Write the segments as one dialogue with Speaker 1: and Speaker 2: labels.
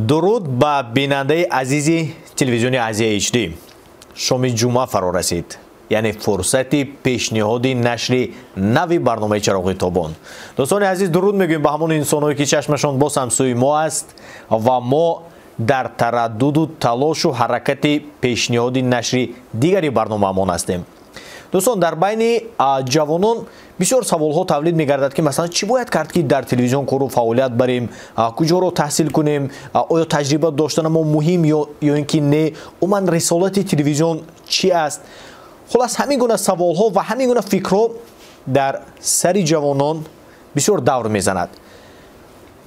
Speaker 1: درود با بیننده عزیزی تلویزیون آزیا اچ دی. شام جمعه فرا رسید، یعنی فرصت پیشنهاد نشر نوی برنامه چراغ تابان. دوستان عزیز درود میگویم به همون انسانایی که چشمشان باز هم سوی ما است و ما در تردد و تلاش و حرکت پیشنهاد نشر دیگری برنامه‌مان هستیم. دوستان در بین جوانان بسیار سوال‌ها تولید می‌گردد که مثلا چی باید کرد که در تلویزیون کار و فعالیت بریم، کجا رو تحصیل کنیم، آیا تجربه داشتن ما مهم یا اینکه نه، عموما رسالت تلویزیون چی است؟ خلاص همین گونه سوال‌ها و همین گونه فکرها در سر جوانان بسیار دور می‌زند.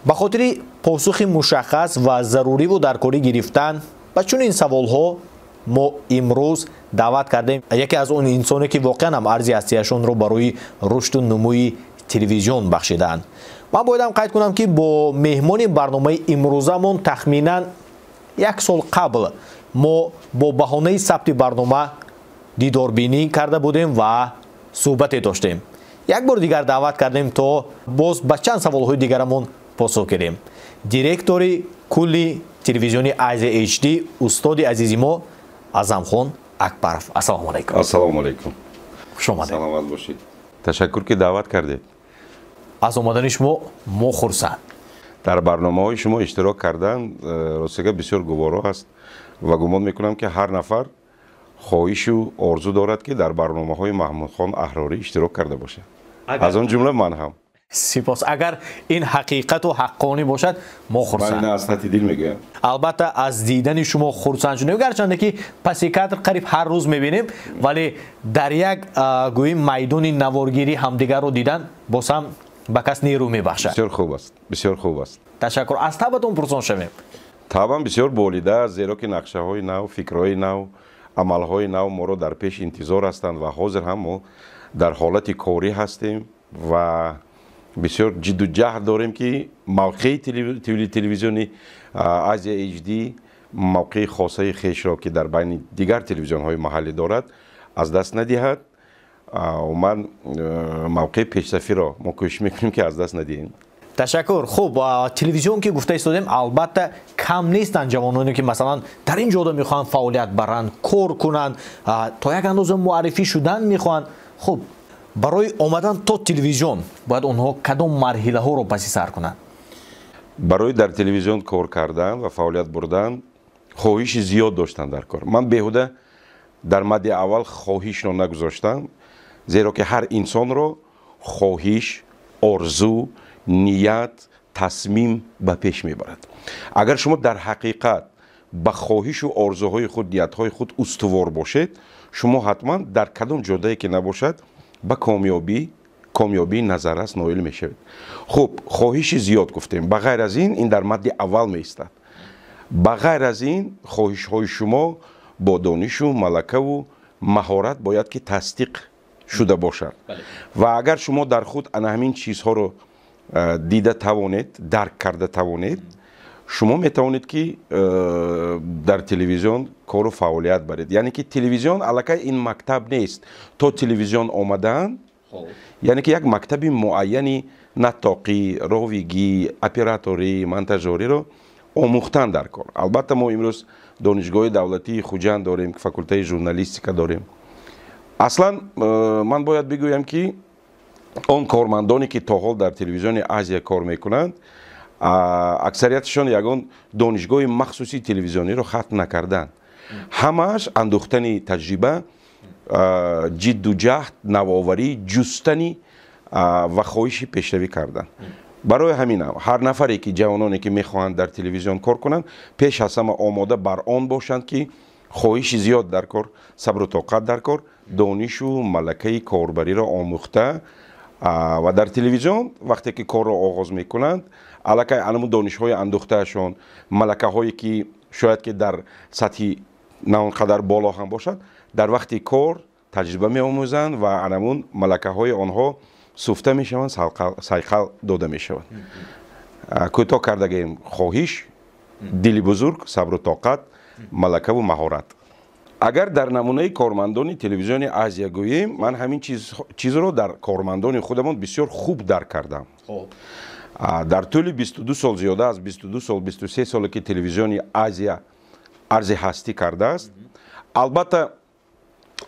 Speaker 1: به خاطر پاسخ مشخص و ضروری و درکاری گرفتن به چون این سوال‌ها ما امروز دعوت کردیم یکی از اون انسانی که واقعا هم ارزی هستیشون رو برای رشد و نموی تلویزیون بخشیدن. من بایدم قید کنم که با مهمان برنامه امروزمون تخمینا یک سال قبل ما با بهانه ثبت برنامه دیداربینی کرده بودیم و صحبت داشتیم. یک بار دیگر دعوت کردیم تا باز به چند سوال‌های دیگرمون پاسخ بدیم. دیرکتور کلی تلویزیون آزیا اچ دی استاد عزیز ما اعظمخان اکبرов. السلام علیکم.
Speaker 2: السلام علیکم.
Speaker 1: خوش آمدید.
Speaker 2: سلامت باشید. تشکر که دعوت کردید.
Speaker 1: از اومدن شما ما خرسند.
Speaker 2: در برنامه‌های شما اشتراک کردن راستش بسیار گوارا است و گمان میکنم که هر نفر خواهش و آرزو دارد که در برنامه‌های محمود خان احراری اشتراک کرده باشه. از اون جمله من هم.
Speaker 1: سپاس. اگر این حقیقت و حقانی باشد ما خرسند.
Speaker 2: من از ته دل میگم.
Speaker 1: البته از دیدن شما خرسند شدیم، گرچه که پس کادر قریب هر روز میبینیم ولی در یک گویی میدان نوارگیری همدیگر رو دیدن باز هم به کس نیرو میبخشد.
Speaker 2: بسیار خوب است. بسیار خوب است.
Speaker 1: تشکر. از تابتون پرسان شویم.
Speaker 2: طبعا بسیار بولیده است زیرا که نقشه‌های نو، فکرهای نو، عملهای نو ما رو در پیش انتظار هستند و حاضر هم ما در حالت کاری هستیم و بسیار جد و جهد داریم که موقع تلویزیونی آزیا اچ دی موقع خاصه خیش را که در بین دیگر تلویزیون های محلی دارد از دست ندهد و من موقع پیشرفتی را ما کوشش میکنیم که از دست ندهیم.
Speaker 1: تشکر. خوب، تلویزیون که گفته استادیم البته کم نیستن جوانانی که مثلا در این جاده میخوان فعالیت برند، کار کنند، تا یک اندازه معرفی شدن میخوان. خب برای آمدن تا تلویزیون باید اونها کدام مرحله ها رو پس سر کنند؟
Speaker 2: برای در تلویزیون کار کردن و فعالیت بردن خواهش زیاد داشتن در کار. من بیهوده در مد اول خواهش رو نگذاشتم زیرا که هر انسان رو خواهش، آرزو، نیت، تصمیم به پیش میبرد. اگر شما در حقیقت به خواهش و آرزوهای خود، نیتهای خود استوار باشید، شما حتما در کدام جاده‌ای که نباشد به کامیابی نظر است نائل میشوید. خب خواهش زیاد گفتیم. بغیر از این در مد اول میستد. بغیر از این خواهش های شما با دانش و ملکه و مهارت باید که تصدیق شده باشد. و اگر شما در خود همین چیزها رو دیده توانید، درک کرده توانید، شما میتوانید که در تلویزیون کار و فعالیت برید. یعنی که تلویزیون الکی این مکتب نیست. تو تلویزیون آمدن یعنی که یک مکتب معینی نطاقی، راویگی، اپراتوری، مونتاژوری رو آموختن در کار. البته ما امروز دانشگاه دولتی خوجند داریم که فاکولته ژورنالیستیک داریم. اصلا من باید بگویم که اون کارمندانی که تا حال در تلویزیون آزیا کار میکنند اکثریتشون یگان دانشگاه مخصوصی تلویزیونی رو ختم نکردن. همش اندوختن تجربه، جد و جهد، نوآوری، جستنی و خواهش پیشروی کردن. برای همین هر نفری که جوانانی که میخواهند در تلویزیون کار کنند پیش از همه آماده بر آن باشند که خواهش زیاد در کار، صبر و طاقت در کار، دانش و ملکه کاربری را آموخته و در تلویزیون وقتی که کار را آغاز میکنند الکی علم دانش های اندوختهشون، ملکه هایی که شاید که در سطح نه اونقدر بالا هم باشد در وقتی کار تجربه می آموزند و علمون ملکه های آنها سفته می شوند، سیقل داده می شوند. کوتاه کردگیم خواهش، دل بزرگ، صبر و طاقت، ملکه و مهارت. اگر در نمونه کارمندان تلویزیون آزیا گوییم من همین چیز رو در کارمندان خودمان بسیار خوب درک کردم. дар тӯли 22 сол зиёда аз 22 сол 23 соле ки телевизиони Азия арзи ҳастӣ кардааст, албатта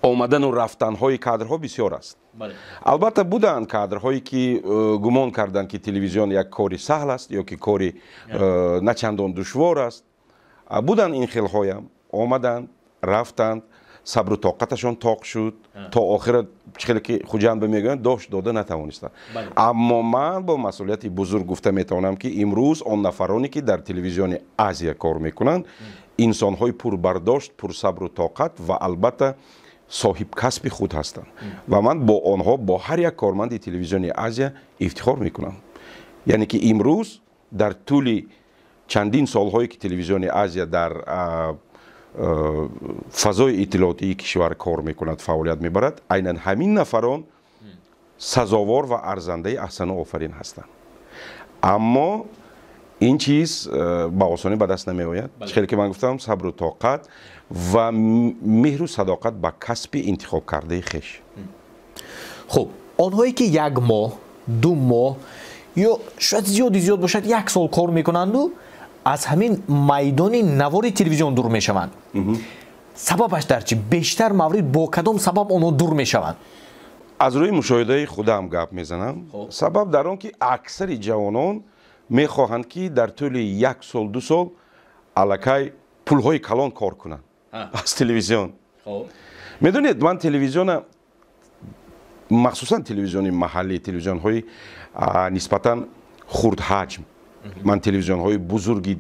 Speaker 2: омадану рафтанҳои кадрҳо бисёр аст. албатта буданд кадрҳое ки гумон карданд ки телевизион як кори саҳл аст ё ки кори начандон душвор аст. буданд ин хелҳоям омаданд, рафтанд, сабру тоқаташон тоқ шуд, то охира хеле ки хуҷанба мегӯянд дошт дода натавонистанд. аммо ман бо масъулияти бузург гуфта метавонам ки имрӯз он нафароне ки дар телевизиони Азия кор мекунанд инсонҳои пурбардошт, пурсабру тоқат ва албатта соҳибкасби худ ҳастанд. ва ман бо онҳо бо ҳар як корманди телевизиони Азия ифтихор мекунам. яъне ки имрӯз дар тӯли чандин солҳое ки телевизиони Азия дар фазои иттилоотии кишвар кор мекунад, фаъолият мебарад, айнан ҳамин нафарон сазовор ва арзандаи аҳсану офарин ҳастанд. аммо ин чиз ба осонӣ ба даст намеояд. хеле ки ман гуфтам сабру тоқат ва меҳру садоқат ба касби интихоб кардаи хеш.
Speaker 1: хуб, онҳое ки 1 моҳ, 2 моҳ ё шояд зиёд бошад 1 сол кор мекунанду аз ҳамин майдони навори телевизион дур мешаванд. сабабаш дар чӣ? бештар маврид бо кадом сабаб онҳо дур мешаванд?
Speaker 2: аз рӯи мушоҳидаи худам гап мезанам. сабаб дар он ки аксари ҷавонон мехоҳанд ки дар тӯли 1 сол 2 сол аллакай пулҳои калон кор кунанд аз телевизион. медонед ман телевизиона махсусан телевизиони маҳаллӣ, телевизионҳои нисбатан хурдҳаҷм, ман телевизионҳои бузурги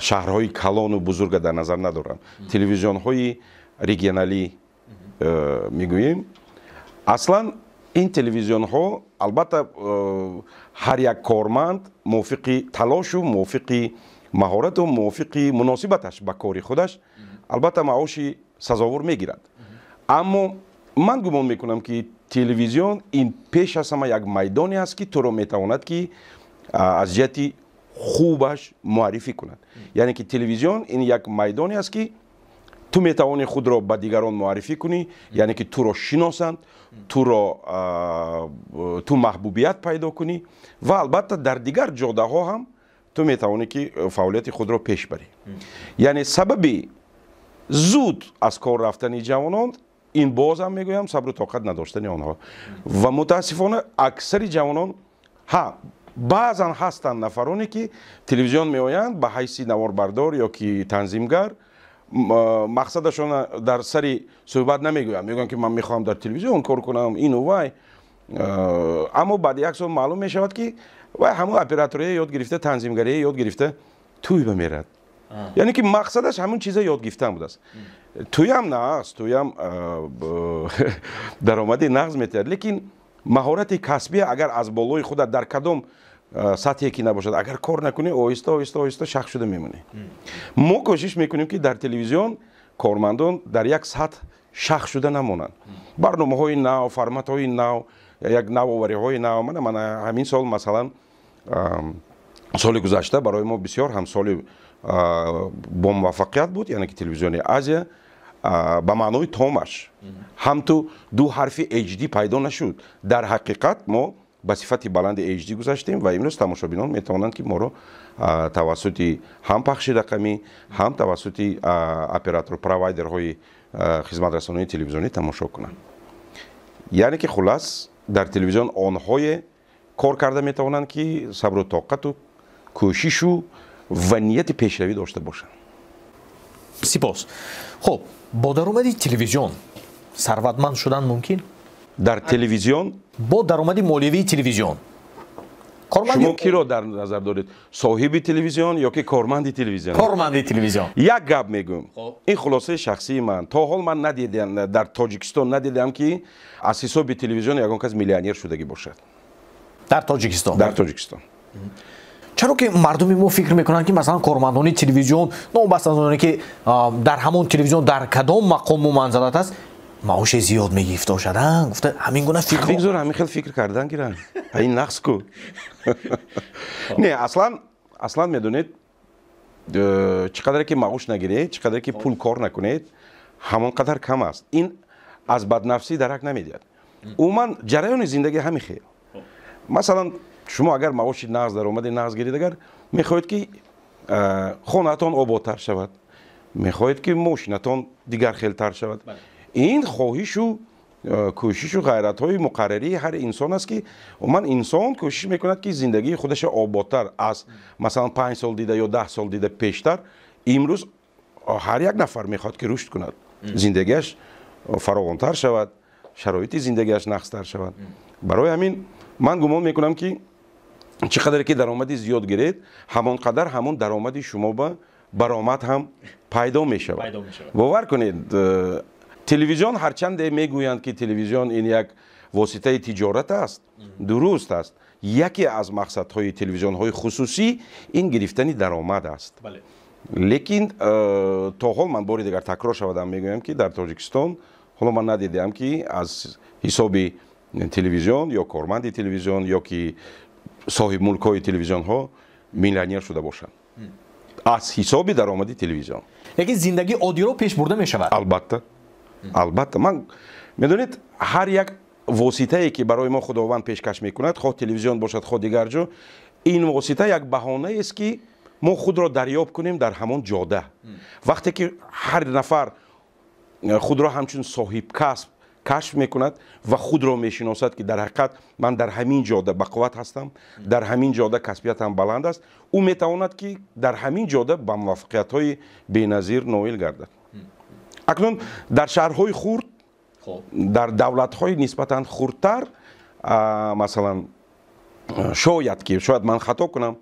Speaker 2: шаҳрҳои калону бузурга дар назар надорам. телевизионҳои регионалӣ мегӯем. аслан ин телевизионҳо албатта ҳар як корманд мувофиқи талошу мувофиқи маҳорату мувофиқи муносибаташ ба кори худаш албатта маоши сазовор мегирад. аммо ман гумон мекунам ки телевизион ин пеш аз ҳама як майдоне аст ки туро метавонад ки аз ҷиҳати хубаш муаррифӣ кунад. яъне ки телевизион ин як майдоне аст ки ту метавони худро ба дигарон муаррифӣ кунӣ, яъне ки туро шиносанд, ту маҳбубият пайдо кунӣ ва албатта дар дигар ҷодаҳо ҳам ту метавонӣ ки фаъолияти худро пеш барӣ. яъне сабаби зуд аз кор рафтани ҷавонон ин боз ҳам мегӯям сабру тоқат надоштани онҳо ва мутаассифона аксари ҷавонон баъзан ҳастанд нафароне ки телевизион меоянд ба ҳайси наворбардор ё ки танзимгар. мақсадашон дар сари суҳбат намегӯям, мегӯям ки ман мехоҳам дар телевизион кор кунам ину вай. аммо баъди 1 сол маълум мешавад ки вай ҳамун оператория ёд гирифта, танзимгария ёд гирифта, тӯй ба мерад. яъне ки мақсадаш ҳамун чиза ёд гирифтан будааст. тӯям нааст, тӯям даромади нағз метиҳад, лекин маҳорати касбия агар аз болои худат дар кадом сатҳе ки набошад агар кор накунӣ оҳиста шах шуда мемонӣ. мо кӯшиш мекунем ки дар телевизион кормандон дар як сатҳ шах шуда намонанд. барномаҳои нав, форматҳои нав, як навовариҳои нав. ман ҳамин сол масалан соли гузашта барои мо бисёр ҳам соли бо муваффақият буд, яъне ки телевизиони Азия ба маънои томаш ҳам ту ду ҳарфи HD пайдо нашуд. дар ҳақиқат мо ба сифати баланди HD гузаштем ва имрӯз тамошобинон метавонанд ки моро тавассути ҳам пахши рақамӣ, ҳам тавассути оператор провайдерҳои хизматрасоноии телевизионӣ тамошо кунанд. яъне ки хулас дар телевизион онҳое кор карда метавонанд ки сабру тоқату кӯшишу ва нияти пешравӣ дошта бошанд.
Speaker 1: сипос. хуб, бо даромади телевизион сарватманд шудан мумкин? дар
Speaker 2: телевизион
Speaker 1: бо даромади молиявии телевизион
Speaker 2: шумо киро дар назар доред? соҳиби телевизион ё ки корманди телевизион?
Speaker 1: корманди телевизион.
Speaker 2: як гап мегӯм. ин хулосаи шахсии ман. то ҳол ман надидам, дар Тоҷикистон надидам ки аз ҳисоби телевизион ягон кас миллионер шудагӣ бошад.
Speaker 1: дар Тоҷикистон?
Speaker 2: дар Тоҷикистон.
Speaker 1: чаро ки мардуми мо фикр мекунанд ки масалан кормандони телевизион новбаста аз оне ки дар ҳамон телевизион дар кадом мақому манзилат аст маоши зиёд мегирифта бошад. гуфта ҳамин гуна фикр
Speaker 2: бигзор ҳамин хел фикр кардан гиранд. ин нақс ку. не аслан медонед чӣ қадаре ки маош нагиред, чӣ қадаре ки пул кор накунед, ҳамон қадар кам аст. ин аз баднафсӣ дарак намедиҳад. умуман ҷараёни зиндагӣ ҳамин хел. масалан شما اگر معاش نقض درآمد نقض گیرید، اگر میخواهید که خانه‌تان آبادتر شود، میخواهید که ماشینتان دیگر خیلتر شود، این خواهش و کوشش و غیرت های مقرری هر انسان است که من انسان کوشش میکند که زندگی خودش آبادتر از مثلا 5 سال دیده یا 10 سال دیده پیشتر. امروز هر یک نفر میخواد که رشد کند، زندگیش فراوانتر شود، شرایط زندگیش نقصتر شود. برای همین من گمان میکنم که چقدر که درآمدی زیاد گیرید، همانقدر همون درآمدی شما به برآمد هم پیدا میشود. باور کنید تلویزیون هرچند میگویند که تلویزیون این یک واسطه تجارت است، درست است. یکی از مقصدهای تلویزیون های خصوصی این گرفتن درآمد است. لیکن تا حال من باری دیگر تکرار شدم میگویم که در تاجیکستان حالا من ندیدم که از حساب تلویزیون یا کارمند تلویزیون یا که صاحب ملک های تلویزیون ها میلیونر شده باشند از حساب درآمد تلویزیون.
Speaker 1: لیکن زندگی عادی رو پیش برده می شود.
Speaker 2: البته من میدونید هر یک واسطه ای که برای ما خداوند پیشکش میکند، خواه تلویزیون باشد خواه دیگر جا، این واسطه یک بهانه است که ما خود را دریافت کنیم در همون جاده. وقتی که هر نفر خود را همچون صاحب کسب کشف میکند و خود را میشناسد که در حقیقت من در همین جاده بقوت هستم، در همین جاده کسبیتم بلند است، او میتواند که در همین جاده به موفقیت های بی‌نظیر نائل گردد. اکنون در شهرهای خرد، در دولت‌های نسبتاً خردتر، مثلا شاید من خطا کنم،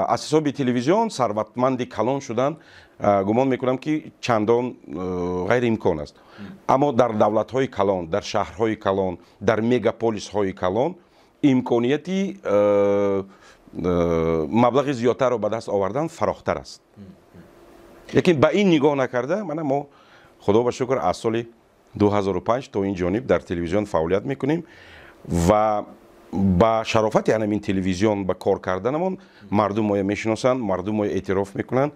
Speaker 2: از حساب تلویزیون ثروتمند کلان شدن گمان میکنم که چندان غیر امکان است. اما در دولت‌های کلان، در شهرهای کلان، در مگاپولیس‌های کلان امکانیتی مبلغ زیادتر را به دست آوردن فراختر است. لیکن به این نگاه نکرده، ما خدا به شکر از سال 2005 تا این جانب در تلویزیون فعالیت میکنیم و با شرافت این تلویزیون به کار کردنمون مردم ما میشناسند، مردم ما اعتراف میکنند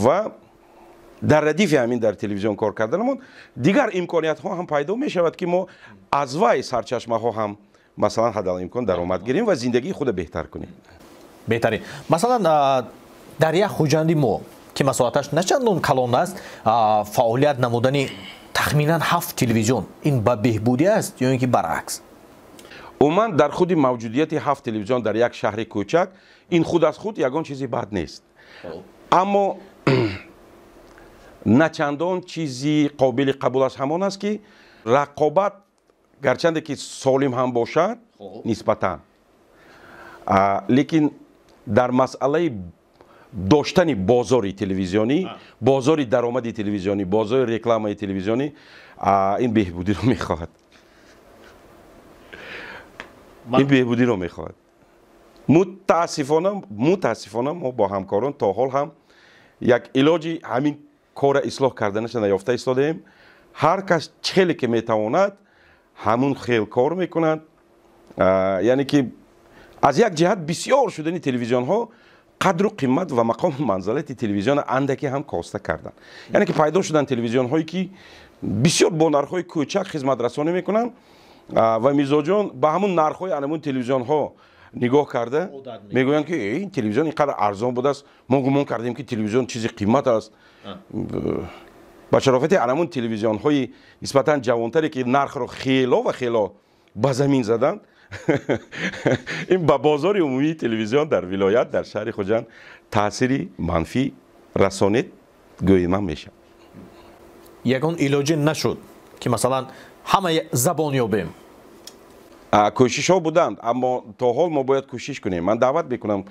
Speaker 2: و در ردیف همین در تلویزیون کار کردنمون دیگر امکانیت ها هم پیدا میشود که ما از وای سرچشمه ها هم مثلا حد الامکان درآمد گیریم و زندگی خود بهتر کنیم.
Speaker 1: بهتری مثلا در یک خوجندی ما که مساحتش نه چندان کلان است، فعالیت نمودن تخمینا 7 تلویزیون، این به بهبودی است یا اینکه برعکس؟
Speaker 2: عموما در خود موجودیت 7 تلویزیون در یک شهر کوچک این خود از خود یگان چیزی بد نیست، اما نه چندان چیزی قابل قبول است همان است که رقابت گرچند که سالم هم باشد نسبتا، لیکن در مسئله داشتن بازار تلویزیونی، بازار درآمد تلویزیونی، بازار رکلام تلویزیونی این بهبودی رو میخواهد. این بهبودی رو میخواهد. متاسفانه ما با همکاران تا حال هم یک علاجی همین کار اصلاح کردنش نیافته ایستادیم. هر کس چخیلی که میتواند همون خیل کار میکنند. یعنی که از یک جهت بسیار شدن تلویزیون ها قدر و قیمت و مقام منزلت تلویزیون اندکی هم کاسته کردن. یعنی که پیدا شدن تلویزیون هایی که بسیار با نرخ های کوچک خدمت رسانی میکنن و میزاجان به همون نرخ های همون تلویزیون ها نگاه کرده میگویند که این تلویزیون اینقدر ارزان بوده است، ما گمان کردیم که تلویزیون چیزی قیمت است. با شرافت همون تلویزیون های نسبتا جوانتری که نرخ رو خیلا به زمین زدن این با بازار عمومی تلویزیون در ولایت در شهر خوجند تأثیری منفی رسانید گویمان میشه.
Speaker 1: یگان علاج نشد که مثلا همه زبان یابیم.
Speaker 2: کوشش ها بودند، اما تا حال ما باید کوشش کنیم. من دعوت میکنم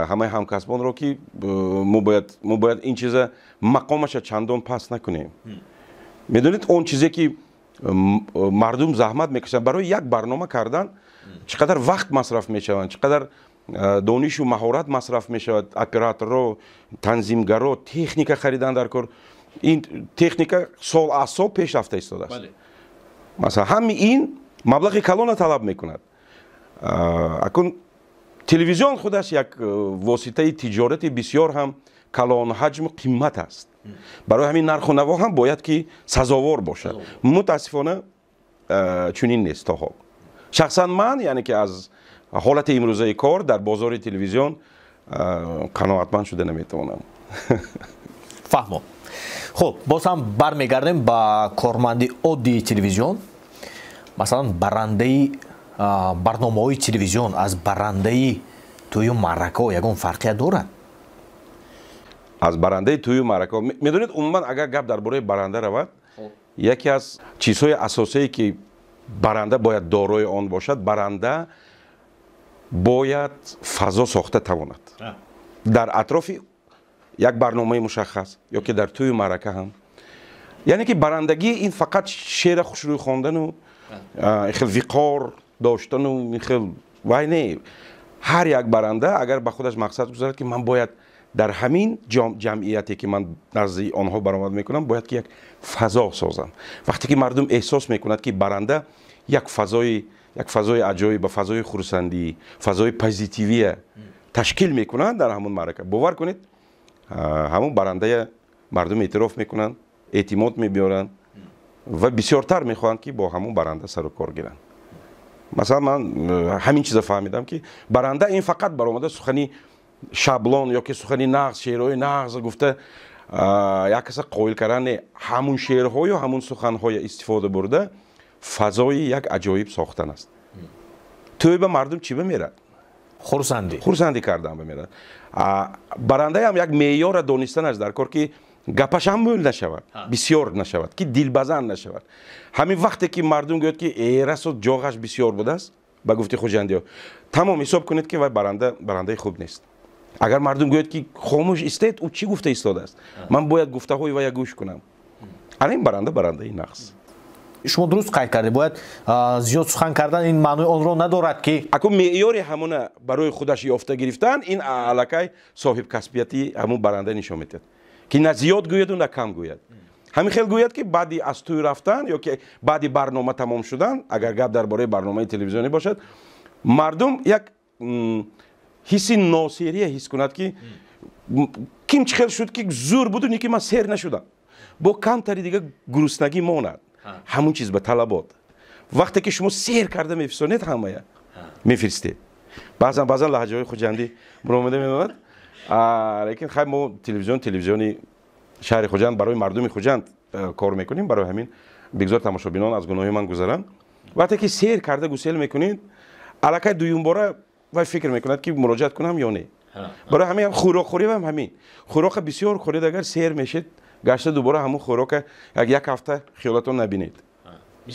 Speaker 2: همه همکسبان رو که ما باید این چیز مقامش چندان پس نکنیم. میدونید اون چیزی که مردم زحمت میکشن برای یک برنامه کردن چقدر وقت مصرف میشوند، چقدر دانش و مهارت مصرف میشود. اپراتور، تنظیمگرا، تکنیک خریدن در کار، این تکنیک سال از سال پیش رفته ایستاده است. مثلا همین این مبلغ کلان طلب میکند. اکنون تلویزیون خودش یک واسطه تجارتی بسیار هم کلان حجم قیمت است. برای همین نرخ و نوا هم باید که سزاوار باشد. متاسفانه چنین نیست تا حال. شخصا من یعنی که از حالت امروزه کار در بازار تلویزیون قناعتمند شده نمیتوانم.
Speaker 1: فهمم. خب باز هم برمیگردیم با کارمندی عادی تلویزیون. مثلا برنده برنامه‌های تلویزیون از برنده توی معرکه یگان فرقی دارد؟
Speaker 2: از برنده توی معرکه میدونید عموما اگر گپ درباره برنده رود یکی از چیزهای اساسی که برنده باید دارای آن باشد، برنده باید فضا ساخته تواند در اطراف یک برنامه مشخص یا که در توی معرکه هم. یعنی که برندگی این فقط شعر خوشروی خواندن و خیلی وقار داشتن و خیلی وای نه. هر یک برنده اگر به خودش مقصد گذارد که من باید در همین جمعیتی که من نزد آنها برآمد میکنم باید که یک فضا سازم. وقتی که مردم احساس میکند که برنده یک فضای عجایب، فضای خرسندی، فضای پوزیتیوی تشکیل میکنند در همون معرکه، باور کنید همون برنده مردم اعتراف میکنند، اعتماد میبیارند و بسیارتر میخواهند که با همون برنده سر و کار گیرند. مثلا من همین چیزا فهمیدم که برنده این فقط برآمده سخنی شابلون یا که سخنی نغز، شعرهای نغز گفته یک کس قائل کردن همون شعرهای و همون سخنهای استفاده برده فضای یک عجایب ساختن است. توی به مردم چی بمیرد؟ خرسندی کردن بمیرد. برنده هم یک معیار دانستن است در کار که گپش هم مول نشود، بسیار نشود، که دلبزن نشود. همین وقتی که مردم گوید که ایرس و جاغش بسیار بوده است به گفته خوجندی ها، تمام حساب کنید که برنده خوب نیست. اگر مردم گوید که خاموش استید او چی گفته ایستاده است، من باید گفته های و گوش کنم، این برنده این نقص.
Speaker 1: شما درست قید کردید، باید زیاد سخن کردن این معنی آن را ندارد که
Speaker 2: اگه معیار همون برای خودش یافته گرفتن این علاقه صاحب کسبیتی همون برنده نشون میده که نه زیاد گوید و نه کم گوید. همین خیلی گوید که بعدی از توی رفتن یا که بعدی برنامه تمام شدن، اگر گپ درباره برنامه تلویزیونی باشد، مردم یک حس ناصری حس کند که کیم چخیل شد که زور بود و نیکی من سیر نشدم، با کمتری دیگه گرسنگی ماند. همون چیز به طلبات وقتی که شما سیر کرده میفرستید همه میفرستید. بعضا لهجه های خوجندی برآمده میاد، لیکن خیلی ما تلویزیونی شهر خوجند برای مردم خوجند کار میکنیم، برای همین بگذار تماشابینان از گناه من گذرن. وقتی که سیر کرده گسیل میکنید علاقه دویم باره و فکر میکند که مراجعت کنم یا نه. برای همین خوراک خوری هم همین خوراک بسیار خورید، اگر سیر میشید گشته دوباره همون خوراک یک هفته خیالتون نبینید.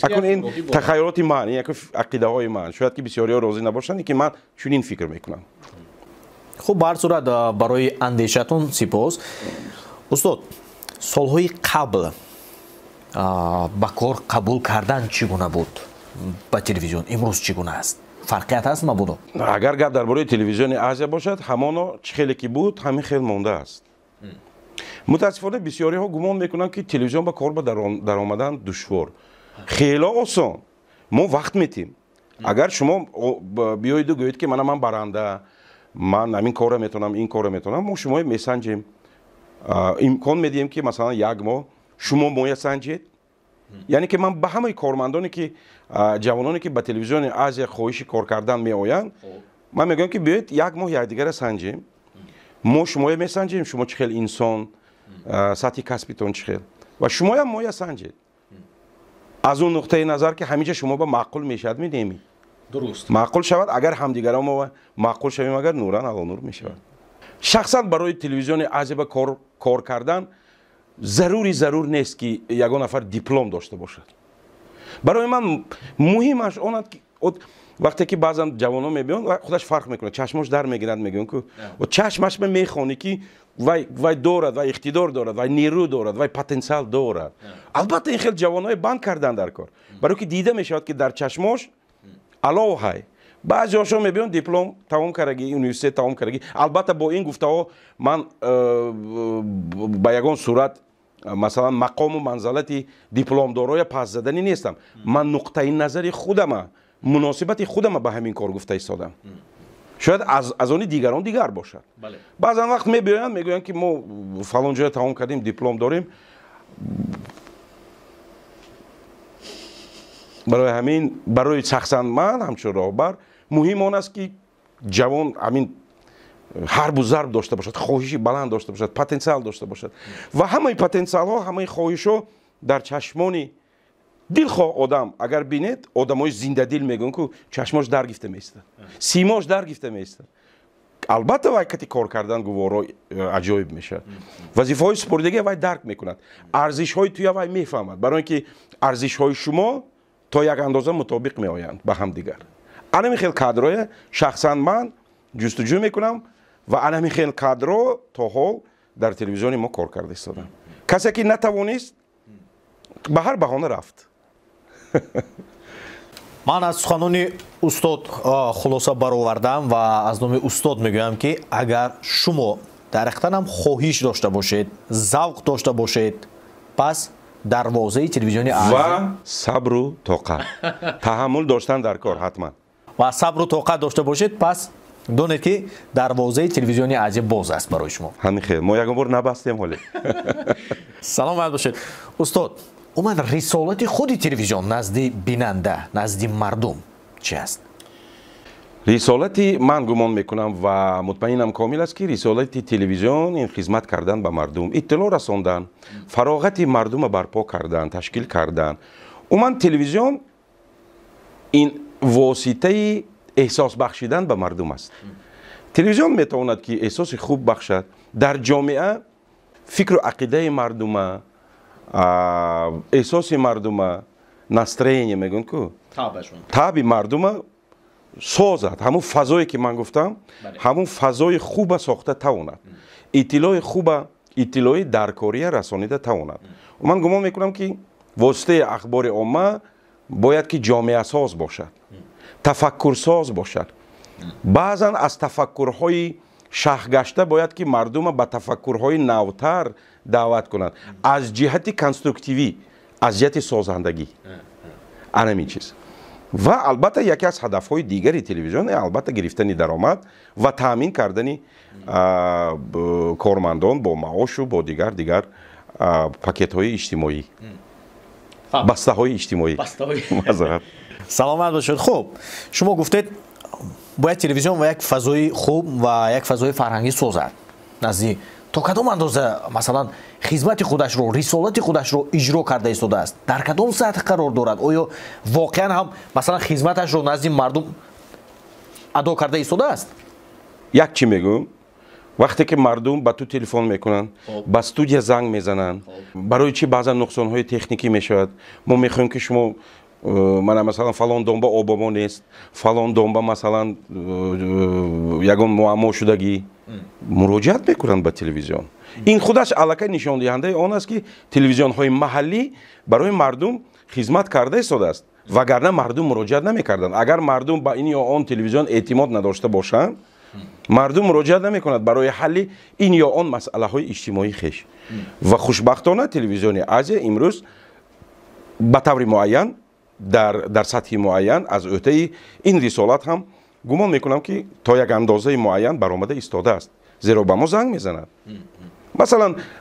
Speaker 2: اکنون این تخیلات من، یک عقیده های من، شاید که بسیاری ها راضی نباشند که من چنین فکر میکنم.
Speaker 1: خب به هر صورت برای اندیشتون سپاس. استاد، سالهای قبل با کار قبول کردن چگونه بود با تلویزیون؟ امروز چگونه است؟ فرقیت هست مبودا؟
Speaker 2: اگر گپ درباره تلویزیون آزیا باشد همانا خیلی که بود همین خیلی مونده است. متاسفانه بسیاری ها گمان میکنن که تلویزیون با کار در آمدن دشوار، خیلی آسان. ما وقت میتیم. اگر شما بیایید و گویید که من برنده، من همین کار میتونم، این کار میتونم، ما شما میسنجیم، امکان میدیم که مثلا یک ماه شما مایه سنجید. یعنی که من به همه کارمندانی که جوانانی که به تلویزیون آزیا خواهش کار کردن می آیند، من میگم که بیایید یک ماه یکدیگر سنجیم، ما شما میسنجیم شما چخیل انسان، سطح کسبیتون چخیل و شما هم مایه سنجید. از اون نقطه نظر که همیشه شما با معقول میشد میدیمی
Speaker 1: درست
Speaker 2: معقول شود، اگر همدیگران ما معقول شویم، اگر نوران علی نور میشود. شخصا برای تلویزیون آزیا کار کردن ضرور نیست که یگان نفر دیپلم داشته باشد. برای من مهمش اون است که وقتی که بعضا جوانان میبینن و خودش فرق میکنه، چشمش در میگیرند، میگن که و چشمش به میخونه که وای دارد، وای اقتدار دارد، وای نیرو دارد، وای پتانسیل دارد. البته این خیلی جوانای بند کردن در کار، برای که دیده میشود که در چشمش علاوه های بعضی هاشون میبینن دیپلم تمام کردگی، یونیورسیته تمام کردگی. البته با این گفته ها من با یگان صورت مثلا مقام و منزلتی دیپلم دارای پس زدنی نیستم. من نقطه نظر خودم، مناسبت خودم به همین کار گفته ایستادم. شاید از اون دیگران دیگر باشد. بعضا وقت میگویند که ما فلان جای تمام کردیم، دیپلم داریم. برای همین برای شخصا من همچون راهبر муҳим он аст ки ҷавон ҳамин ҳарбу зарб дошта бошад, хоҳиши баланд дошта бошад, потенсиал дошта бошад ва ҳамаи потенсиалҳо, ҳамаи хоҳишҳо дар чашмони дилхоҳ одам агар бинед, одамои зиндадил мегӯянд ку чашмош даргифта меистад, симош даргифта меистад. албатта вай кати кор кардан гуворо аҷоиб мешавад. вазифаҳои супурдагӣ вай дарк мекунад, арзишҳои туя вай мефаҳмад, барои ки арзишҳои шумо то як андоза мутобиқ меоянд ба ҳамдигар. ана михел кадрое шахсан ман ҷустуҷӯ мекунам ва ана михел кадро то ҳол дар телевизиони мо кор карда истодам. касе ки натавонист ба ҳар баҳона рафт.
Speaker 1: ман аз суханони устод хулоса баровардам ва аз номи устод мегӯям ки агар шумо дар ҳақиқатам хоҳиш дошта бошед, завқ дошта бошед, пас дарвозаи телевизиони
Speaker 2: ва сабру тоқат таҳаммул доштан дар кор ҳатман
Speaker 1: ва сабру тоқат дошта бошед, пас донед ки дарвозаи телевизиони азия боз аст барои шумо.
Speaker 2: ҳамин хел мо ягон бор набастем ҳоле.
Speaker 1: саломат бошед устод. уман рисолати худи телевизион назди бинанда, назди мардум чи аст?
Speaker 2: рисолати ман гумон мекунам ва мутмаинам комил аст ки рисолати телевизион ин хизмат кардан ба мардум, иттилоъ расондан, фароғати мардума барпо кардан, ташкил кардан. уман телевизион ин воситаи эҳсос бахшидан ба мардум аст. телевизион метавонад ки эҳсоси хуб бахшад дар ҷомеа, фикру ақидаи мардума, эҳсоси мардума, настроение мегӯянд ку таъби мардума созад. ҳамун фазое ки ман гуфтам, ҳамун фазои хуба сохта тавонад, иттилои хуба, иттилои даркория расонида тавонад. ман гумон мекунам ки воситаи ахбори омма бояд ки ҷомеасоз бошад, тафаккурсоз бошад. баъзан аз тафаккурҳои шаҳгашта бояд ки мардума ба тафаккурҳои навтар даъват кунад, аз ҷиҳати конструктивӣ, аз ҷиҳати созандагӣ. анамин чиз. ва албатта яке аз ҳадафҳои дигари телевизион албатта гирифтани даромад ва таъмин кардани кормандон бо маошу бо дигар пакетҳои иҷтимоӣ, бастаҳои иҷтимоӣ.
Speaker 1: саломат бошед. хуб, шумо гуфтед бояд телевизион ва як фазои хуб ва як фазои фарҳангӣ созад. назди то кадом андоза масалан хизмати худашро, рисолати худашро иҷро карда истодааст? дар кадом сатҳ қарор дорад? оё воқеан ҳам масалан хизматашро назди мардум адо карда истодааст?
Speaker 2: як чӣ мегӯм, вақте ки мардум ба ту телефон мекунанд, ба студия занг мезананд, барои чӣ баъзан нуқсонҳои техникӣ мешавад, мо мехоҳем ки шумо мана масалан фалон домба обомо нест, фалон домба масалан ягон муаммо шудагӣ, муроҷиат мекунанд ба телевизион. ин худаш аллакай нишондиҳандаи он аст ки телевизионҳои маҳаллӣ барои мардум хизмат карда истодааст, вагарна мардум муроҷиат намекарданд. агар мардум ба ин ё он телевизион эътимод надошта бошанд, мардум муроҷиат намекунад барои ҳалли ин ё он масъалаҳои иҷтимоии хеш. ва хушбахтона телевизиони азия имрӯз ба таври муайян дар сатҳи муайян аз ӯҳдаи ин рисолат ҳам гумон мекунам ки то як андозаи муайян баромада истодааст, зеро ба мо занг мезанад.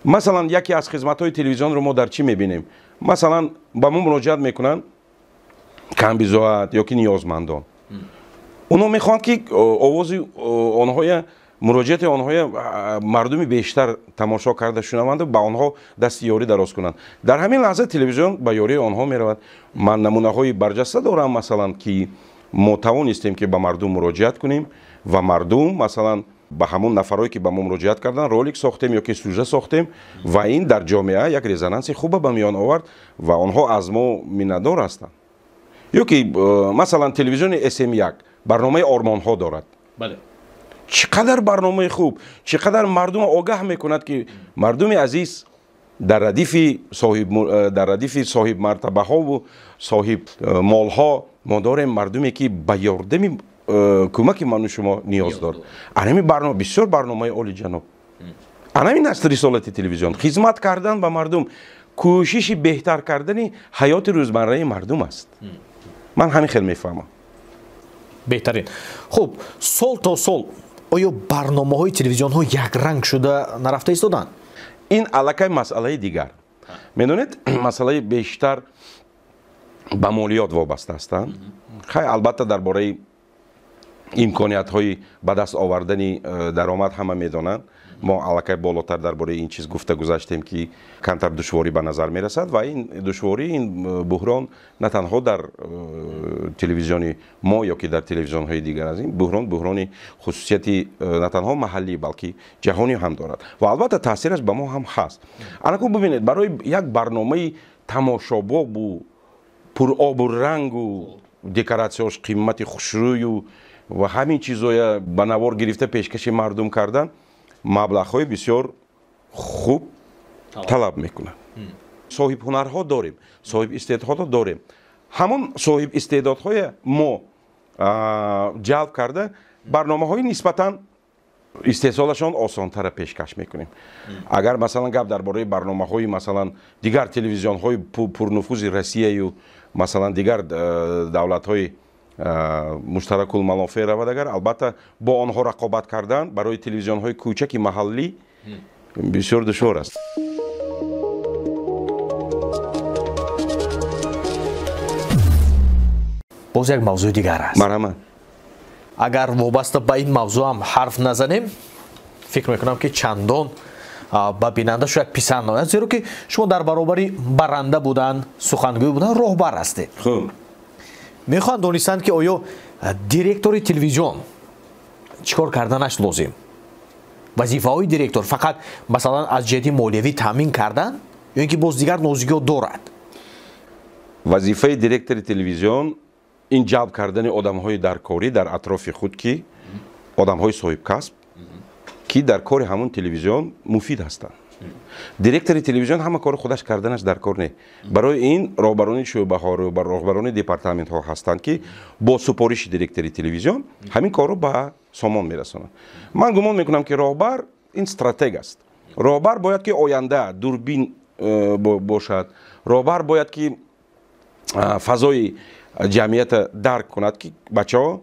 Speaker 2: масалан яке аз хизматҳои телевизионро мо дар чӣ мебинем? масалан ба мо муроҷиат мекунанд камбизоат ё ки ниёзмандон. онҳо мехоҳанд ки овози онҳоя, муроҷиати онҳоя мардуми бештар тамошо карда шунаванду ба онҳо дасти ёрӣ дароз кунанд. дар ҳамин лаҳза телевизион ба ёрии онҳо меравад. ман намунаҳои барҷаста дорам, масалан ки мо тавонистем ки ба мардум муроҷиат кунем ва мардум масалан ба ҳамун нафарое ки ба мо муроҷиат кардан ролик сохтем ё ки сюжа сохтем ва ин дар ҷомеа як резонанси хуба ба миён овард ва онҳо аз мо миннатдор ҳастанд. ё ки масалан телевизиони SM1 барномаи ормонҳо дорад. чӣ қадар барномаи хуб, чӣ қадар мардума огаҳ мекунад ки мардуми азиз дар радифи соҳибмартабаҳову соҳибмолҳо мо дорем мардуме ки ба ёрдами кӯмаки ману шумо ниёз дорад. анами барнома бисёр барномаи олиҷаноб. анамин аст рисолати телевизион, хизмат кардан ба мардум, кӯшиши беҳтар кардани ҳаёти рӯзмарраи мардум аст. ман ҳамин хел мефаҳмам.
Speaker 1: беҳтарин. хуб, сол то сол оё барномаҳои телевизионҳо якранг шуда нарафта истоданд?
Speaker 2: ин аллакай масъалаи дигар. медонед масъалаи бештар ба молиёт вобаста ҳастанд. хай албатта дар бораи имконият ҳои ба даст овардани даромад ҳама медонанд. мо аллакай болотар дар бораи ин чиз гуфта гузаштем ки камтар душворӣ ба назар мерасад ва ин душворӣ, ин буҳрон на танҳо дар телевизиони мо ёки дар телевизионҳои дигар аз ин буҳрони хусусияти на танҳо маҳаллӣ балки ҷаҳонӣ ҳам дорад ва албатта таъсираш ба мо ҳам ҳаст. Анаку бибинед, барои як барномаи тамошобобу пуробу рангу декоратсияш қимати хушрӯю ва ҳамин чизоя ба навор гирифта пешкаши мардум кардан маблағҳои бисёр хуб талаб мекунад. соҳибҳунарҳо дорем, соҳибистеъдодҳо дорем. ҳамон соҳибистеъдодҳои мо ҷалб карда барномаҳои нисбатан истеҳсолашон осонтара пешкаш мекунем. Агар масалан гап дар бораи барномаҳои масалан дигар телевизионҳои пурнуфузи Россияю масалан дигар давлатҳои муштаракул малофеъ равад, агар албатта бо онҳо рақобат кардан барои телевизионҳои кӯчаки маҳаллӣ бисёр душвор аст.
Speaker 1: боз як мавзӯи дигар аст.
Speaker 2: Марҳамат.
Speaker 1: агар вобаста ба ин мавзӯъ ҳам ҳарф назанем, фикр мекунам ки чандон ба бинанда шояд писанд наояд, зеро ки шумо дар баробари баранда будан, сухангӯй будан роҳбар ҳастед.
Speaker 2: хуб
Speaker 1: мехоҳанд донистанд ки оё директори телевизион чикор карданаш лозим? вазифаҳои директор фақат масалан аз ҷиҳати молиявӣ таъмин кардан ё ин ки боз дигар нозигиҳо дорад?
Speaker 2: вазифаи директори телевизион ин ҷалб кардани одамҳои даркорӣ дар атрофи худ ки одамҳои соҳибкасб ки дар кори ҳамон телевизион муфид ҳастанд. директори телевизион ҳама кори худаш карданаш дар кор не. барои ин роҳбарони шӯъбаҳо, роҳбарони департаментҳо ҳастанд ки бо супориши директори телевизион ҳамин корро ба сомон мерасонанд. ман гумон мекунам ки роҳбар ин стратег аст. роҳбар бояд ки оянда дурбин бошад. роҳбар бояд ки фазои ҷамъията дарк кунад ки бачаҳо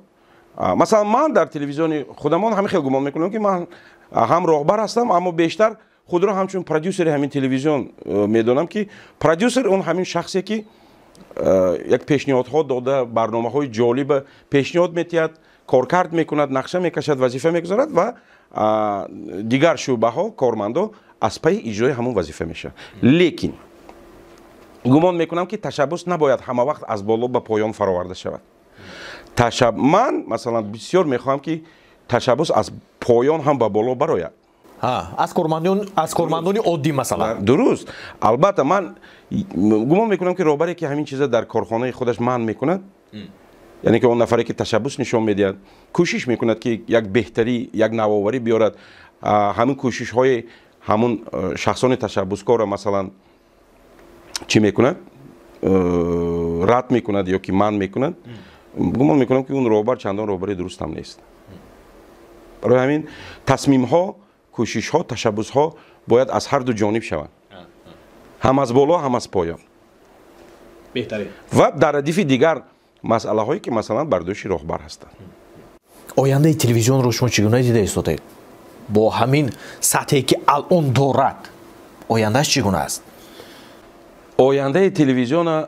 Speaker 2: масалан ман дар телевизиони худамон ҳамин хел гумон мекунам ки ман ҳам роҳбар ҳастам, аммо бештар худро ҳамчун продюсери ҳамин телевизион медонам ки продюсер он ҳамин шахсе ки як пешниҳодҳо дода барномаҳои ҷолиба пешниҳод метиҳад, коркард мекунад, нақша мекашад, вазифа мегузорад ва дигар шӯъбаҳо кормандо аз пайи иҷрои ҳамон вазифа мешавад. лекин гумон мекунам ки ташаббус набояд ҳама вақт аз боло ба поён фароварда шавад. ман масалан бисёр мехоҳам ки ташаббус аз поён ҳам ба боло барояд.
Speaker 1: аз кормандони оддӣ масалан.
Speaker 2: дуруст. албатта ман гумон мекунам ки роҳбаре ки ҳамин чиза дар корхонаи худаш манъ мекунад, яъне ки он нафаре ки ташаббус нишон медиҳад, кӯшиш мекунад ки як беҳтарӣ, як навоварӣ биёрад. ҳамин кӯшишҳои ҳамон шахсони ташаббускорро масалан чӣ мекунад? рад мекунад ё ки манъ мекунад. гумон мекунам ки он роҳбар чандон роҳбари дуруст ҳам нест. барои ҳамин тасмимҳо, кӯшишҳо, ташаббусҳо бояд аз ҳарду ҷониб шаванд. ҳам аз боло, ҳам аз поён.
Speaker 1: беҳтарин.
Speaker 2: ва дар радифи дигар масъалаҳое ки масалан бардошти роҳбар ҳастанд.
Speaker 1: ояндаи телевизионро шумо чӣ гуна дида истодед? бо ҳамин сатҳе ки алон дорад, ояндааш чӣ гуна аст?
Speaker 2: ояндаи телевизиона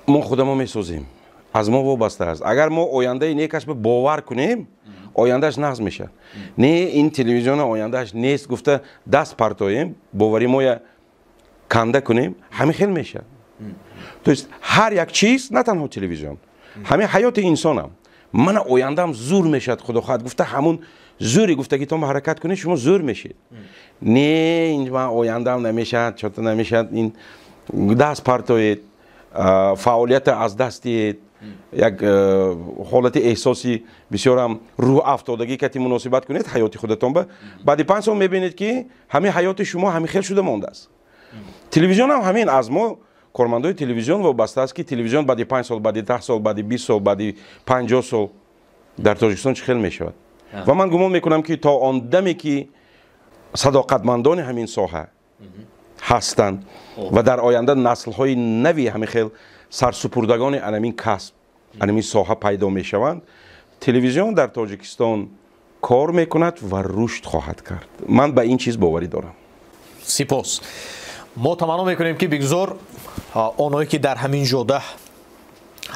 Speaker 2: мо худамон месозем. аз мо вобаста аст. агар мо ояндаи некаш бовар кунем, ояндааш нағз мешавад. не ин телевизиона ояндааш нест гуфта даст партоем, бовари моя канда кунем, ҳамин хел мешавад. то есть ҳар як чиз на танҳо телевизион, ҳамин ҳаёти инсонам. мана ояндаам зур мешавад, худо хоҳад гуфта ҳамун зури гуфта ки то ҳаракат кунед шумо зур мешед. не ин ман ояндаам намешавад, чото намешавад, ин даст партоед, фаъолията аз даст диҳед, як ҳолати эҳсоси бисёрам рӯҳ афтодагӣ кати муносибат кунед ҳаёти худатон ба баъди 5 сол мебинед ки ҳамин ҳаёти шумо ҳамин хел шуда мондааст. телевизион ҳам ҳамин. аз мо кормандои телевизион вобаста аст ки телевизион баъди 5 сол, баъди 10 сол, баъди 20 сол, баъди 50 сол дар тоҷикистон чӣ хел мешавад. ва ман гумон мекунам ки то он даме ки садоқатмандони ҳамин соҳа ҳастанд ва дар оянда наслҳои нави ҳамин хел сарсупурдагони анамин касб, анамин соҳа пайдо мешаванд, телевизион дар тоҷикистон кор мекунад ва рушд хоҳад кард. ман ба ин чиз боварӣ дорам.
Speaker 1: сипос. мо таманно мекунем ки бигзор онҳое ки дар ҳамин ҷода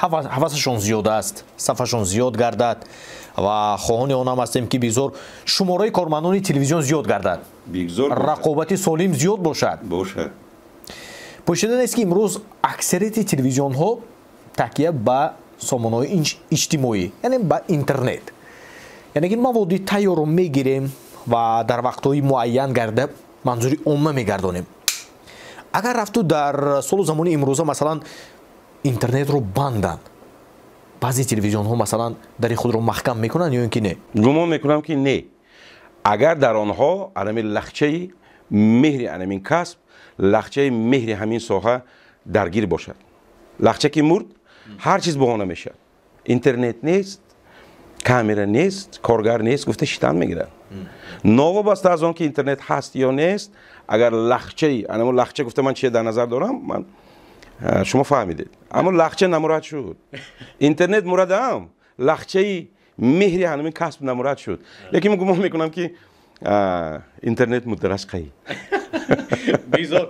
Speaker 1: ҳавасашон зиёд аст, сафашон зиёд гардад ва хоҳони он ҳам ҳастем ки бигзор шумораи кормандони телевизион зиёд гардад, рақобати солим зиёд бошад. пӯшида нест ки имрӯз аксарияти телевизионҳо такя ба сомонаҳои иҷтимоӣ, яъне ба интернет, яъне ки маводи тайёрро мегирем ва дар вақтҳои муайян гарда манзури умма мегардонем. агар рафту дар солу замони имрӯза масалан интернетро банданд, баъзе телевизионҳо масалан дари худро маҳкам мекунанд ё ин ки не?
Speaker 2: гумон мекунам ки не. агар дар онҳо анами лахчаи меҳри анамин касб, лахчаи меҳри ҳамин соҳа даргир бошад. лахча ки мурд, ҳар чиз баҳона мешавад. интернет нест, камера нест, коргар нест, гуфта шитан мегирад. новобаста аз он ки интернет ҳаст ё нест, агар лахчаи анамон лахча гуфта ман чие дар назар дорам, ман шумо фаҳмидед. аммо лахча намурад шуд. интернет мурадам, лахчаи меҳри ҳанамин касб намурад шуд. лекин гумон мекунам ки интернет мударашқаи
Speaker 1: бигзор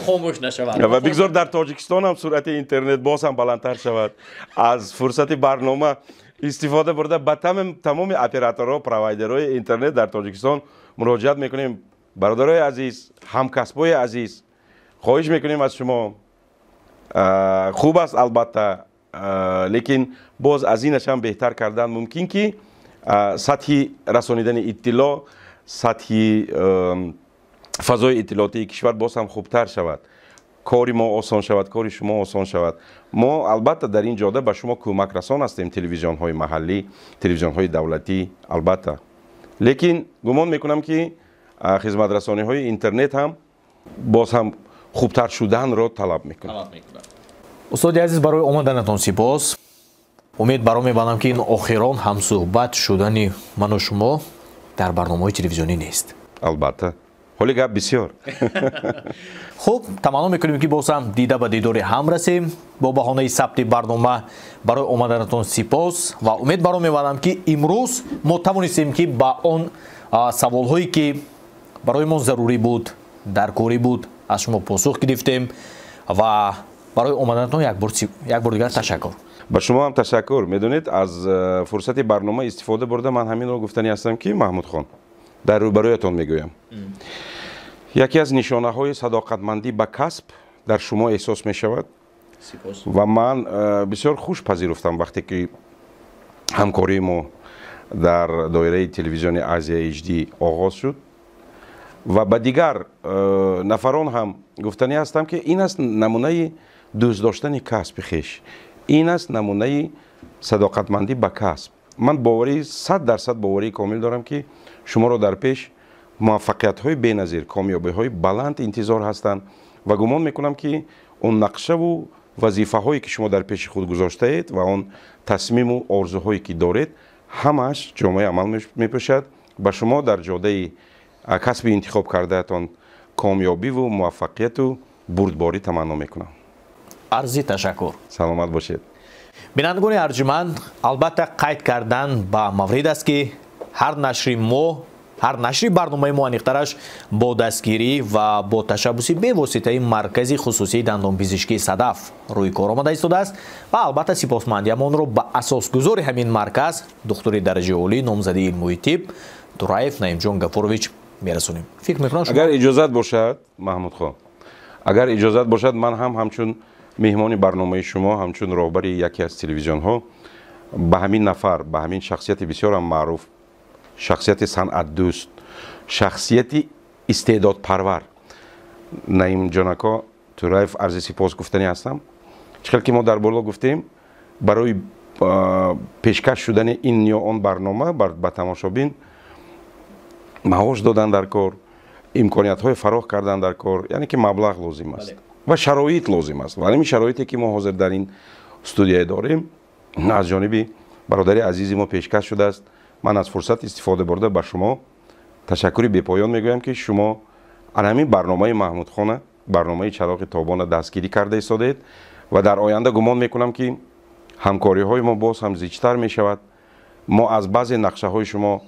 Speaker 1: хомӯш нашавад
Speaker 2: ва бигзор дар тоҷикистон ҳам суръати интернет боз ҳам баландтар шавад. аз фурсати барнома истифода бурда ба тамоми операторҳо, провайдерҳои интернет дар тоҷикистон муроҷиат мекунем. бародарои азиз, ҳамкасбои азиз, хоҳиш мекунем аз шумо, хуб аст албатта, лекин боз аз инаш ҳам беҳтар кардан мумкин ки сатҳи расонидани иттилоъ, сатҳи фазои иттилоотии кишвар боз ҳам хубтар шавад, кори мо осон шавад, кори шумо осон шавад. мо албатта дар ин ҷода ба шумо кӯмакрасон ҳастем, телевизионҳои маҳаллӣ, телевизионҳои давлатӣ, албатта. лекин гумон мекунам ки хизматрасониҳои интернет ҳам боз ҳам хубтар шуданро талаб мекунад.
Speaker 1: устоди азиз, барои омаданатон сипос. умед баро мебарам ки ин охирон ҳамсӯҳбат шудани ману шумо дар барномаҳои телевизионӣ нест.
Speaker 2: албатта, ҳоли гап бисёр.
Speaker 1: хуб, таманно мекунем ки боз ҳам дида ба дидори ҳам расем. бо баҳонаи сабти барнома барои омаданатон сипос ва умед баро мебарам ки имрӯз мо тавонистем ки ба он саволҳое ки барои мо зарурӣ буд, даркорӣ буд, аз шумо посух гирифтем ва барои омаданатон як бор дигар ташаккур.
Speaker 2: ба шумо ҳам ташаккур. медонед, аз фурсати барнома истифода бурда ман ҳаминро гуфтанӣ ҳастам ки маҳмудхон, дар рӯбарӯятон мегӯям, яке аз нишонаҳои садоқатмандӣ ба касб дар шумо эҳсос мешавад ва ман бисёр хуш пазируфтам вақте ки ҳамкории мо дар доираи телевизиони Азия HD оғоз шуд ва ба дигар нафарон ҳам гуфтанӣ ҳастам ки ин аст намунаи дӯст доштани касби хеш, ин аст намунаи садоқатмандӣ ба касб. ман боварӣ 100% боварии комил дорам ки шуморо дар пеш муваффақиятҳои беназир, комёбиҳои баланд интизор ҳастанд ва гумон мекунам ки он нақшаву вазифаҳое ки шумо дар пеши худ гузоштаед ва он тасмиму орзуҳое ки доред, ҳамааш ҷомеа амал мепӯшад. ба шумо дар ҷодаи касби интихоб кардаатон комёбиву муваффақияту бурдборӣ таманно мекунам.
Speaker 1: арзи ташаккур.
Speaker 2: саломат бошед.
Speaker 1: бинандагони арҷуманд, албатта қайд кардан ба маврид аст ки ҳар нашри барномаи мо аниқтараш бо дастгирӣ ва бо ташаббуси бевоситаи маркази хусусии дандонпизишкии Садаф рӯи кор омада истодааст ва албатта сипосмандиамонро ба асосгузори ҳамин марказ духтури дараҷаи олӣ номзади илмуи тиб Тураев Наимҷон Гафурович мерасонем. фикр мекунам
Speaker 2: агар иҷозат бошад, маҳмудхон, агар иҷозат бошад, ман ҳам ҳамчун меҳмони барномаи шумо, ҳамчун роҳбари яке аз телевизионҳо ба ҳамин нафар, ба ҳамин шахсияти бисёрам маъруф, шахсияти санъатдӯст, шахсияти истеъдодпарвар Наимҷонако Тураев арзи сипос гуфтанӣ ҳастам. чӣ хел ки мо дар боло гуфтем, барои пешкаш шудани ин ё он барнома ба тамошобин маош додан дар кор, имкониятҳое фароғ кардан дар кор, яъне ки маблағ лозим аст ва шароит лозим аст. ва ҳамин шароите ки мо ҳозир дар ин студияе дорем аз ҷониби бародари азизи мо пешкаш шудааст. ман аз фурсат истифода бурда ба шумо ташаккури бепоён мегӯям ки шумо ҳамин барномаи маҳмудхона, барномаи чароғи тобона дастгирӣ карда истодаед ва дар оянда гумон мекунам ки ҳамкориҳои мо боз ҳам зичтар мешавад. мо аз баъзе нақшаҳои шумо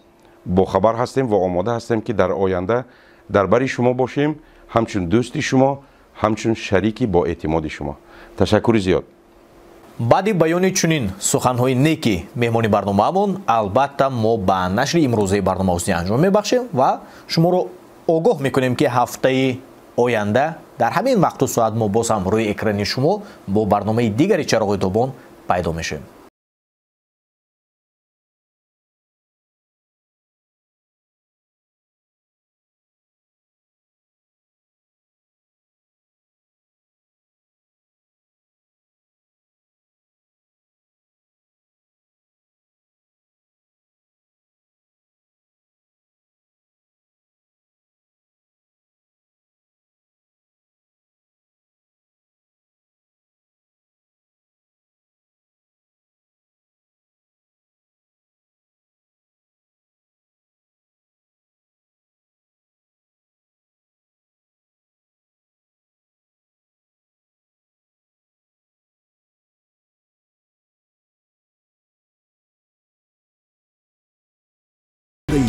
Speaker 2: бохабар ҳастем ва омода ҳастем ки дар оянда дар бари шумо бошем, ҳамчун дӯсти шумо, ҳамчун шарики боэътимоди шумо. ташаккури зиёд.
Speaker 1: баъди баёни чунин суханҳои неки меҳмони барномаамон албатта мо ба нашри имрӯзаи барнома ҳусни анҷом мебахшем ва шуморо огоҳ мекунем ки ҳафтаи оянда дар ҳамин вақту соат мо боз ҳам рӯи экрани шумо бо барномаи дигари чароғи тобон пайдо мешавем.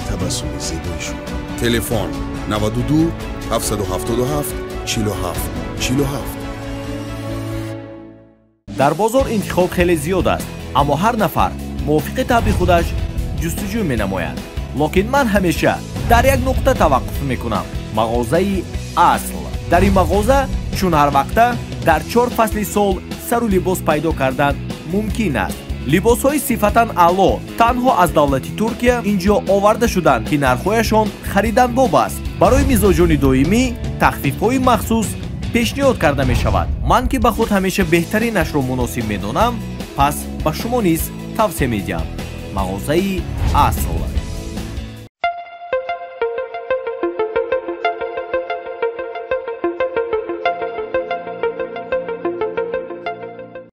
Speaker 3: تبسم زیبای شما. تلفن 92 777 47 47.
Speaker 4: در بازار انتخاب خیلی زیاد است، اما هر نفر موافق طبع خودش جستجو می نماید. لیکن من همیشه در یک نقطه توقف می کنم، مغازه اصل. در این مغازه چون هر وقت در 4 فصل سال سر و لباس پیدا کردن ممکن است. لباس های صفتاً اعلی تنها از دولت ترکیه اینجا آورده شدند که نرخ‌هایشان خریدن باب است. برای مزاجان دائمی تخفیف های مخصوص پیشنهاد کرده می شود. من که به خود همیشه بهترینش را مناسب می دانم، پس به شما نیز توصیه می دهم. مغازه اصل.